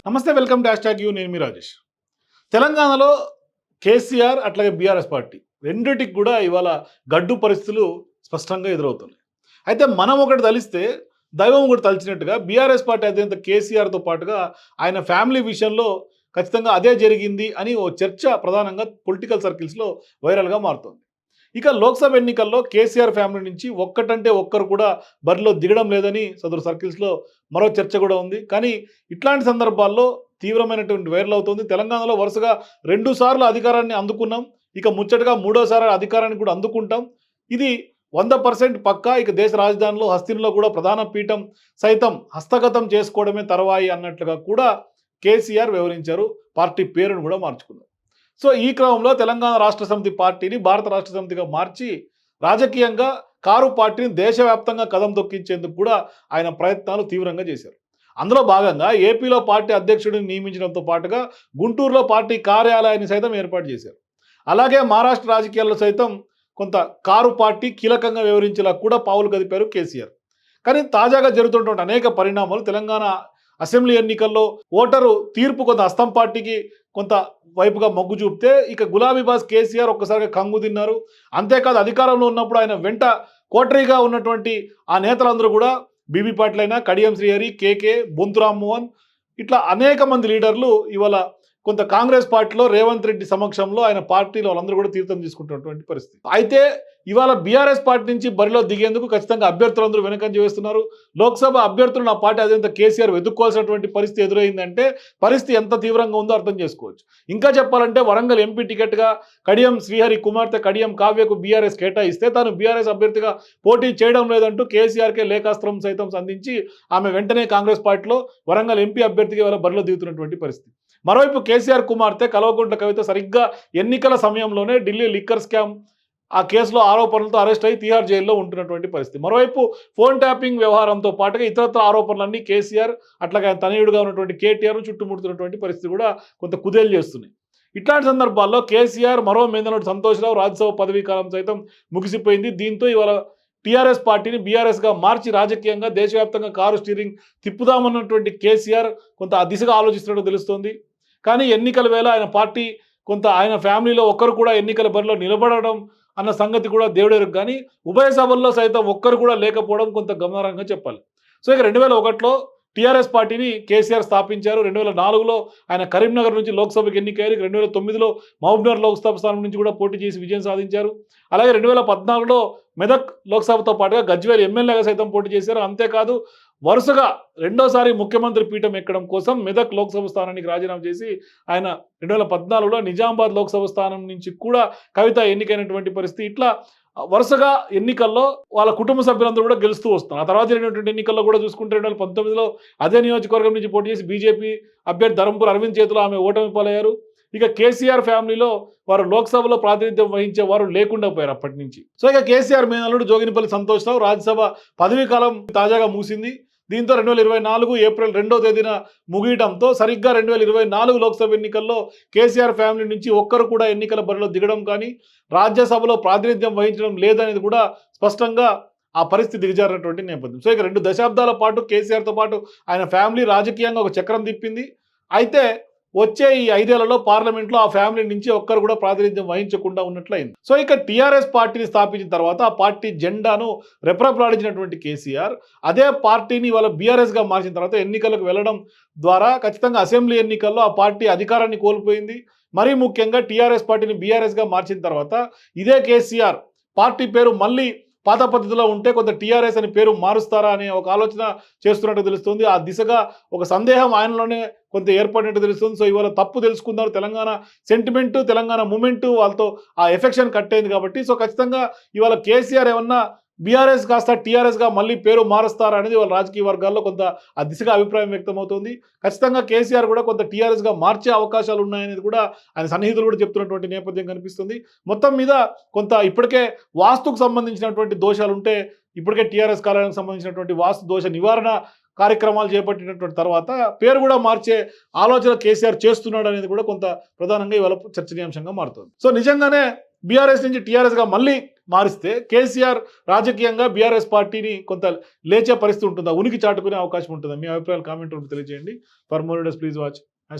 నమస్తే, welcome to #you. నేను మీ రాజేష్. తెలంగాణలో కేసీఆర్ అట్లాగే బీఆర్ఎస్ పార్టీ రెండిటికి కూడా ఇవాళ గడ్డు పరిస్థితులు స్పష్టంగా ఎదురవుతున్నాయి. అయితే మనం ఒకటి తలిస్తే దైవం ఒకటి తలిచినట్టుగా బీఆర్ఎస్ పార్టీ అధినేత కేసీఆర్తో పాటుగా ఆయన ఫ్యామిలీ విషయంలో ఖచ్చితంగా అదే జరిగింది అని ఓ చర్చ ప్రధానంగా పొలిటికల్ సర్కిల్స్లో వైరల్గా మారుతుంది. ఇక లోక్సభ ఎన్నికల్లో కేసీఆర్ ఫ్యామిలీ నుంచి ఒక్కటంటే ఒక్కరు కూడా బరిలో దిగడం లేదని సదరు సర్కిల్స్లో మరో చర్చ కూడా ఉంది. కానీ ఇట్లాంటి సందర్భాల్లో తీవ్రమైనటువంటి వైరల్ అవుతుంది. తెలంగాణలో వరుసగా 2 సార్లు అధికారాన్ని అందుకున్నాం, ఇక ముచ్చటగా 3వసారి అధికారాన్ని కూడా అందుకుంటాం. ఇది 100% పక్కా. ఇక దేశ రాజధానిలో హస్తినిలో కూడా ప్రధాన పీఠం సైతం హస్తగతం చేసుకోవడమే తర్వాయి అన్నట్లుగా కూడా కేసీఆర్ వివరించారు. పార్టీ పేరును కూడా మార్చుకున్నారు. సో ఈ క్రమంలో తెలంగాణ రాష్ట్ర సమితి పార్టీని భారత రాష్ట్ర సమితిగా మార్చి రాజకీయంగా కారు పార్టీని దేశవ్యాప్తంగా కదం తొక్కించేందుకు కూడా ఆయన ప్రయత్నాలు తీవ్రంగా చేశారు. అందులో భాగంగా ఏపీలో పార్టీ అధ్యక్షుడిని నియమించడంతో పాటుగా గుంటూరులో పార్టీ కార్యాలయాన్ని సైతం ఏర్పాటు చేశారు. అలాగే మహారాష్ట్ర రాజకీయాల్లో సైతం కొంత కారు పార్టీ కీలకంగా వ్యవహరించేలా కూడా పావులు కదిపారు కేసీఆర్. కానీ తాజాగా జరుగుతున్నటువంటి అనేక పరిణామాలు తెలంగాణ అసెంబ్లీ ఎన్నికల్లో ఓటరు తీర్పు కొంత హస్తం పార్టీకి కొంత వైపుగా మొగ్గు చూపితే ఇక గులాబీ బాస్ కేసీఆర్ ఒక్కసారిగా కంగు తిన్నారు. అంతేకాదు అధికారంలో ఉన్నప్పుడు ఆయన వెంట కోటరీగా ఉన్నటువంటి ఆ నేతలందరూ కూడా బీబీ పాటిల్ అయినా, కడియం శ్రీహరి, కేకే, బొంతు రామ్మోహన్ ఇట్లా అనేక మంది లీడర్లు ఇవాళ కొంత కాంగ్రెస్ పార్టీలో రేవంత్ రెడ్డి సమక్షంలో ఆయన పార్టీలో వాళ్ళందరూ కూడా తీర్థం తీసుకుంటున్నటువంటి పరిస్థితి. అయితే ఇవాళ బీఆర్ఎస్ పార్టీ నుంచి బరిలో దిగేందుకు ఖచ్చితంగా అభ్యర్థులందరూ వెనకంజ వేస్తున్నారు. లోక్సభ అభ్యర్థులను ఆ పార్టీ అధినేత కేసీఆర్ వెతుక్కోవాల్సినటువంటి పరిస్థితి ఎదురైందంటే పరిస్థితి ఎంత తీవ్రంగా ఉందో అర్థం చేసుకోవచ్చు. ఇంకా చెప్పాలంటే వరంగల్ ఎంపీ టికెట్గా కడియం శ్రీహరి కుమార్తె కడియం కావ్యకు బీఆర్ఎస్ కేటాయిస్తే తాను బీఆర్ఎస్ అభ్యర్థిగా పోటీ చేయడం లేదంటూ కేసీఆర్కే లేఖాస్త్రం సైతం సంధించి ఆమె వెంటనే కాంగ్రెస్ పార్టీలో వరంగల్ ఎంపీ అభ్యర్థిగా ఇవాళ బరిలో దిగుతున్నటువంటి పరిస్థితి. మరోవైపు కేసీఆర్ కుమార్తె కల్వకుంట్ల కవిత సరిగ్గా ఎన్నికల సమయంలోనే ఢిల్లీ లిక్కర్ స్కామ్ ఆ కేసులో ఆరోపణలతో అరెస్ట్ అయి తిహార్ జైల్లో ఉంటున్నటువంటి పరిస్థితి. మరోవైపు ఫోన్ ట్యాపింగ్ వ్యవహారంతో పాటుగా ఇతరత్ర ఆరోపణలన్నీ కేసీఆర్ అట్లాగే తనయుడుగా ఉన్నటువంటి కేటీఆర్ను చుట్టుముడుతున్నటువంటి పరిస్థితి కూడా కొంత కుదేలు చేస్తున్నాయి. ఇట్లాంటి సందర్భాల్లో కేసీఆర్ మరో మేనల్లుడు సంతోష్రావు రాజ్యసభ పదవీ కాలం సైతం ముగిసిపోయింది. దీంతో ఇవాళ టీఆర్ఎస్ పార్టీని బీఆర్ఎస్గా మార్చి రాజకీయంగా దేశవ్యాప్తంగా కారు స్టీరింగ్ తిప్పుదామన్నటువంటి కేసీఆర్ కొంత ఆ దిశగా ఆలోచిస్తున్నట్టు తెలుస్తోంది. కానీ ఎన్నికల వేళ ఆయన పార్టీ కొంత ఆయన ఫ్యామిలీలో ఒక్కరు కూడా ఎన్నికల బరిలో నిలబడడం అన్న సంగతి కూడా దేవుడెరుగు. కానీ ఉభయ సభల్లో సైతం ఒక్కరు కూడా లేకపోవడం కొంత గమనార్హంగా చెప్పాలి. సో ఇక 2001లో టీఆర్ఎస్ పార్టీని కేసీఆర్ స్థాపించారు. 2004లో ఆయన కరీంనగర్ నుంచి లోక్సభకు ఎన్నికయ్యారు. 2009లో మహబూబ్నగర్ లోక్సభ స్థానం నుంచి కూడా పోటీ చేసి విజయం సాధించారు. అలాగే 2014లో మెదక్ లోక్సభతో పాటుగా గజ్వేల్ ఎమ్మెల్యేగా సైతం పోటీ చేశారు. అంతేకాదు వరుసగా రెండోసారి ముఖ్యమంత్రి పీఠం ఎక్కడం కోసం మెదక్ లోక్సభ స్థానానికి రాజీనామా చేసి ఆయన 2014లో నిజామాబాద్ లోక్సభ స్థానం నుంచి కూడా కవిత ఎన్నికైనటువంటి పరిస్థితి. ఇట్లా వరుసగా ఎన్నికల్లో వాళ్ళ కుటుంబ సభ్యులందరూ కూడా గెలుస్తూ వస్తున్నారు. ఆ తర్వాత జరిగినటువంటి ఎన్నికల్లో కూడా చూసుకుంటే 2019లో అదే నియోజకవర్గం నుంచి పోటీ చేసి బీజేపీ అభ్యర్థి ధర్మపురి అరవింద్ చేతిలో ఆమె ఓటమి పాలయ్యారు. ఇక కేసీఆర్ ఫ్యామిలీలో వారు లోక్సభలో ప్రాతినిధ్యం వహించే వారు లేకుండా పోయారు అప్పటి నుంచి. సో ఇక కేసీఆర్ మేనల్లుడు జోగినిపల్లి సంతోష్రావు రాజ్యసభ పదవీ కాలం తాజాగా ముగిసింది. దీంతో 2024 ఏప్రిల్ 2వ తేదీన ముగియడంతో సరిగ్గా 2024 లోక్సభ ఎన్నికల్లో కేసీఆర్ ఫ్యామిలీ నుంచి ఒక్కరు కూడా ఎన్నికల బరిలో దిగడం కానీ రాజ్యసభలో ప్రాతినిధ్యం వహించడం లేదనేది కూడా స్పష్టంగా ఆ పరిస్థితి దిగజారినటువంటి నేపథ్యం. సో ఇక 2 దశాబ్దాల పాటు కేసీఆర్తో పాటు ఆయన ఫ్యామిలీ రాజకీయంగా ఒక చక్రం తిప్పింది. అయితే వచ్చే ఈ 5 ఏళ్లలో పార్లమెంట్లో ఆ ఫ్యామిలీ నుంచి ఒక్కరు కూడా ప్రాతినిధ్యం వహించకుండా ఉన్నట్లయింది. సో ఇక టీఆర్ఎస్ పార్టీని స్థాపించిన తర్వాత ఆ పార్టీ జెండాను రెపరెపలాడించినటువంటి కేసీఆర్ అదే పార్టీని ఇవాళ బీఆర్ఎస్గా మార్చిన తర్వాత ఎన్నికలకు వెళ్ళడం ద్వారా ఖచ్చితంగా అసెంబ్లీ ఎన్నికల్లో ఆ పార్టీ అధికారాన్ని కోల్పోయింది. మరీ ముఖ్యంగా టీఆర్ఎస్ పార్టీని బీఆర్ఎస్గా మార్చిన తర్వాత ఇదే కేసీఆర్ పార్టీ పేరు మళ్ళీ పాత పద్ధతిలో ఉంటే కొంత టీఆర్ఎస్ అని పేరు మారుస్తారా అనే ఒక ఆలోచన చేస్తున్నట్టు తెలుస్తుంది. ఆ దిశగా ఒక సందేహం ఆయనలోనే కొంత ఏర్పడినట్టు తెలుస్తుంది. సో ఇవాళ తప్పు తెలుసుకున్నారు. తెలంగాణ సెంటిమెంటు, తెలంగాణ మూమెంటు వాళ్ళతో ఆ ఎఫెక్షన్ కట్ అయింది కాబట్టి సో ఖచ్చితంగా ఇవాళ కేసీఆర్ ఏమన్నా బీఆర్ఎస్ కాస్త టీఆర్ఎస్గా మళ్ళీ పేరు మారుస్తారా అనేది వాళ్ళ రాజకీయ వర్గాల్లో కొంత ఆ దిశగా అభిప్రాయం వ్యక్తమవుతుంది. ఖచ్చితంగా కేసీఆర్ కూడా కొంత టీఆర్ఎస్గా మార్చే అవకాశాలు ఉన్నాయనేది కూడా ఆయన సన్నిహితులు కూడా చెప్తున్నటువంటి నేపథ్యం కనిపిస్తుంది. మొత్తం మీద కొంత ఇప్పటికే వాస్తుకు సంబంధించినటువంటి దోషాలు ఉంటే ఇప్పటికే టీఆర్ఎస్ కార్యాలయానికి సంబంధించినటువంటి వాస్తు దోష నివారణ కార్యక్రమాలు చేపట్టినటువంటి తర్వాత పేరు కూడా మార్చే ఆలోచన కేసీఆర్ చేస్తున్నాడు అనేది కూడా కొంత ప్రధానంగా ఇవాళ చర్చనీయాంశంగా మారుతుంది. సో నిజంగానే బీఆర్ఎస్ నుంచి టీఆర్ఎస్గా మళ్ళీ మారిస్తే కేసీఆర్ రాజకీయంగా బీఆర్ఎస్ పార్టీని కొంత లేచే పరిస్థితి ఉంటుందా, ఉనికి చాటుకునే అవకాశం ఉంటుందా? మీ అభిప్రాయాలు కామెంట్ రూపంలో తెలియజేయండి. For more videos please watch #.